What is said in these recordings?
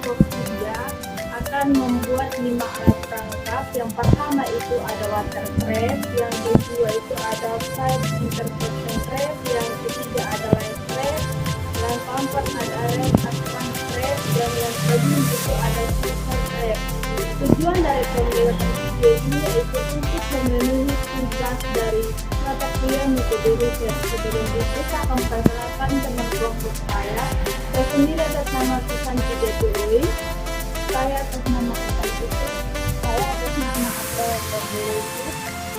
kelompok 3 akan membuat 5 alat perangkap. Yang pertama itu ada water trap, yang kedua itu ada pipe interception trap, yang ketiga ada light trap, yang keempat ada red attractant trap, dan yang kelima itu ada pressure trap. Tujuan dari pembuatan video ini yaitu untuk memenuhi tugas dari mata kuliah metode riset. Sebelum itu saya akan memperkenalkan teman kelompok saya sendiri atas nama Susan Cidewi, saya atas nama Susan, saya atas nama Abel Berdelusi,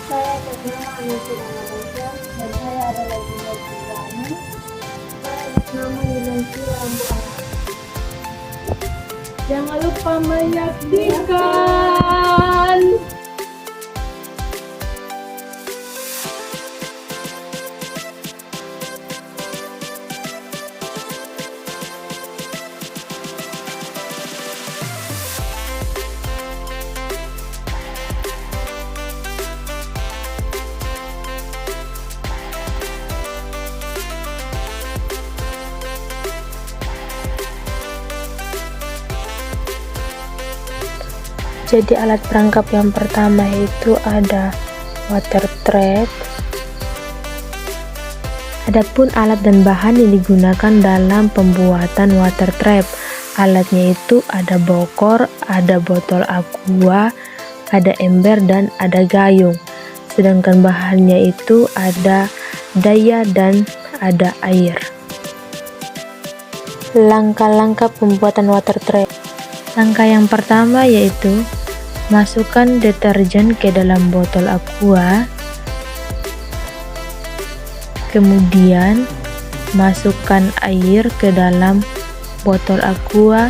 saya atas nama Anusi Anamasia, dan saya adalah Gina Jirani, saya atas nama Yunansi Rambu Anak. Jangan lupa menyaksikan. Jadi alat perangkap yang pertama itu ada water trap. Adapun alat dan bahan yang digunakan dalam pembuatan water trap, alatnya itu ada bokor, ada botol aqua, ada ember, dan ada gayung. Sedangkan bahannya itu ada daya dan ada air. Langkah-langkah pembuatan water trap. Langkah yang pertama yaitu masukkan deterjen ke dalam botol aqua, kemudian masukkan air ke dalam botol aqua,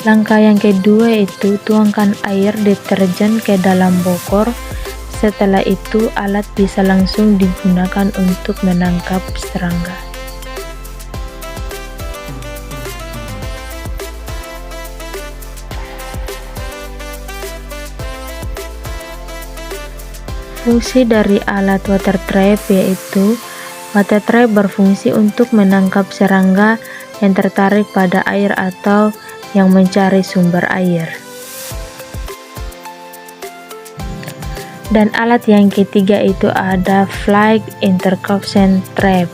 langkah yang kedua yaitu tuangkan air deterjen ke dalam bokor. Setelah itu alat bisa langsung digunakan untuk menangkap serangga. Fungsi dari alat water trap yaitu water trap berfungsi untuk menangkap serangga yang tertarik pada air atau yang mencari sumber air. Dan alat yang ketiga itu ada flight interception trap.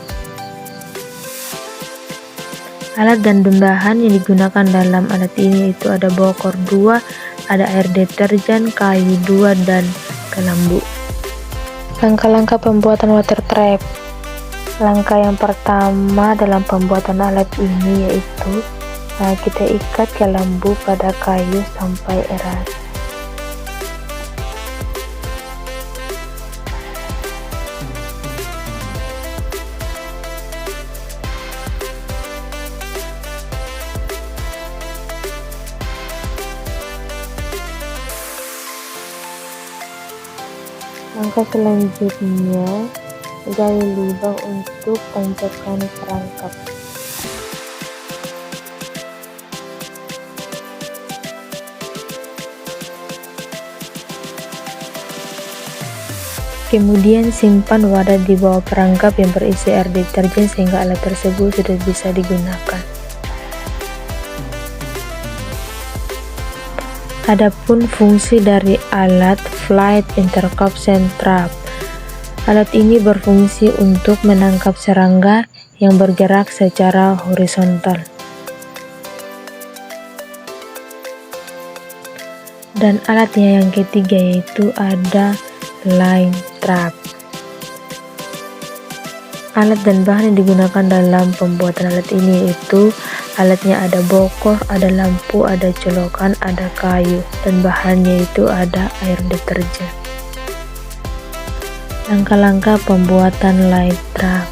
Alat dan bahan yang digunakan dalam alat ini itu ada bokor 2, ada air deterjen, kayu 2, dan kelambu. Langkah-langkah pembuatan water trap. Langkah yang pertama dalam pembuatan alat ini yaitu kita ikat kelambu pada kayu sampai erat. Langkah selanjutnya, gali lubang untuk tancapkan perangkap. Kemudian simpan wadah di bawah perangkap yang berisi air deterjen sehingga alat tersebut sudah bisa digunakan. Adapun fungsi dari alat flight interception trap. Alat ini berfungsi untuk menangkap serangga yang bergerak secara horizontal. Dan alatnya yang ketiga yaitu ada line trap. Alat dan bahan yang digunakan dalam pembuatan alat ini yaitu alatnya ada bokor, ada lampu, ada colokan, ada kayu, dan bahannya itu ada air deterjen. Langkah-langkah pembuatan line trap.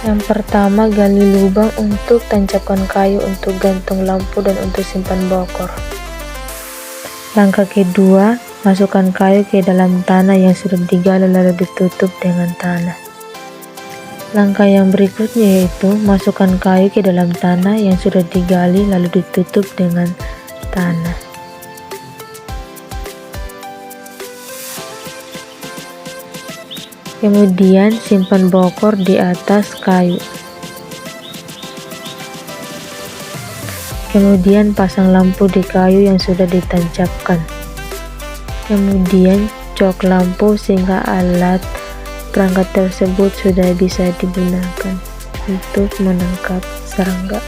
Yang pertama, gali lubang untuk tancapkan kayu untuk gantung lampu dan untuk simpan bokor. Langkah kedua, masukkan kayu ke dalam tanah yang sudah digali lalu ditutup dengan tanah. Langkah yang berikutnya yaitu masukkan kayu ke dalam tanah yang sudah digali lalu ditutup dengan tanah. Kemudian simpan bokor di atas kayu. Kemudian pasang lampu di kayu yang sudah ditancapkan. Kemudian cok lampu sehingga alat perangkat tersebut sudah bisa digunakan untuk menangkap serangga.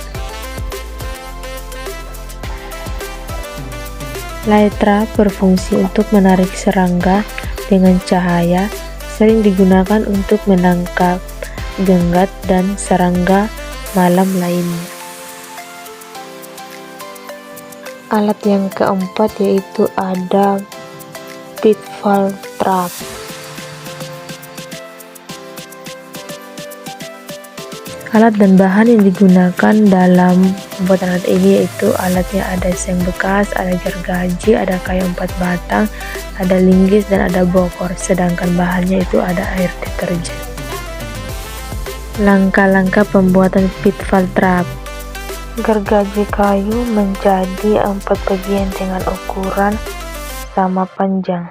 Light trap berfungsi untuk menarik serangga dengan cahaya, sering digunakan untuk menangkap genggat dan serangga malam lainnya. Alat yang keempat yaitu ada pitfall trap. Alat dan bahan yang digunakan dalam pembuatan alat ini yaitu alatnya ada seng bekas, ada gergaji, ada kayu 4 batang, ada linggis dan ada bokor, sedangkan bahannya itu ada air deterjen. Langkah-langkah pembuatan pitfall trap. Gergaji kayu menjadi 4 bagian dengan ukuran sama panjang.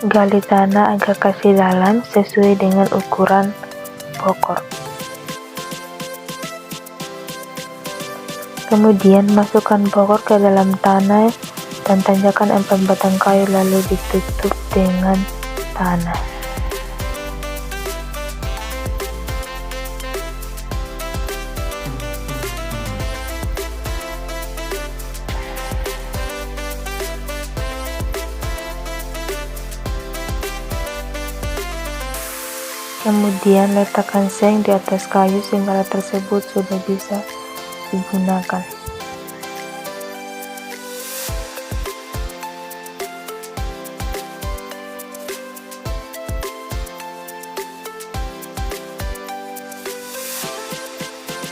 Gali tanah agak kasih dalam sesuai dengan ukuran bokor. Kemudian masukkan bokor ke dalam tanah dan tanjakan 4 batang kayu lalu ditutup dengan tanah. Kemudian letakkan seng di atas kayu sehingga alat tersebut sudah bisa digunakan.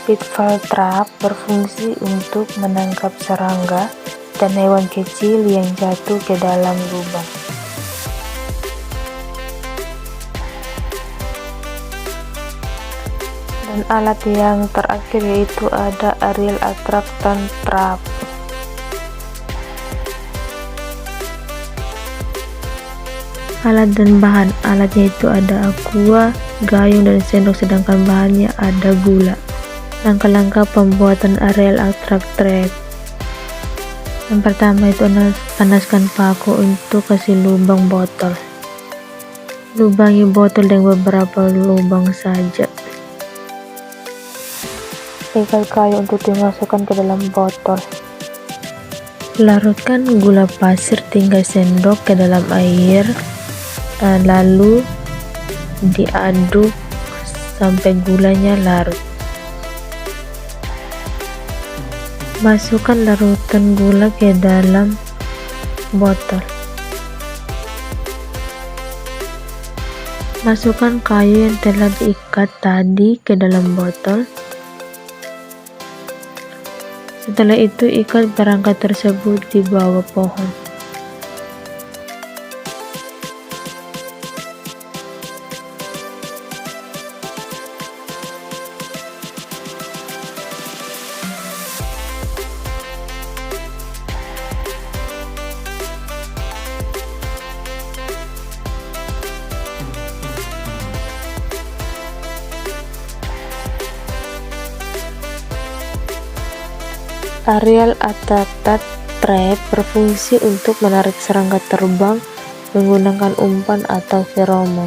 Pitfall trap berfungsi untuk menangkap serangga dan hewan kecil yang jatuh ke dalam lubang. Dan alat yang terakhir yaitu ada aerial attraction trap. Alat dan bahan alatnya itu ada aqua, gayung dan sendok, sedangkan bahannya ada gula. Langkah-langkah pembuatan aerial attraction trap. Yang pertama itu panaskan paku untuk kasih lubang botol. Lubangi botol dengan beberapa lubang saja. Ikat kayu untuk dimasukkan ke dalam botol. Larutkan gula pasir 3 sendok ke dalam air, lalu diaduk sampai gulanya larut. Masukkan larutan gula ke dalam botol. Masukkan kayu yang telah diikat tadi ke dalam botol. Setelah itu ikat perangkat tersebut di bawah pohon. Aerial attraction trap berfungsi untuk menarik serangga terbang menggunakan umpan atau feromon.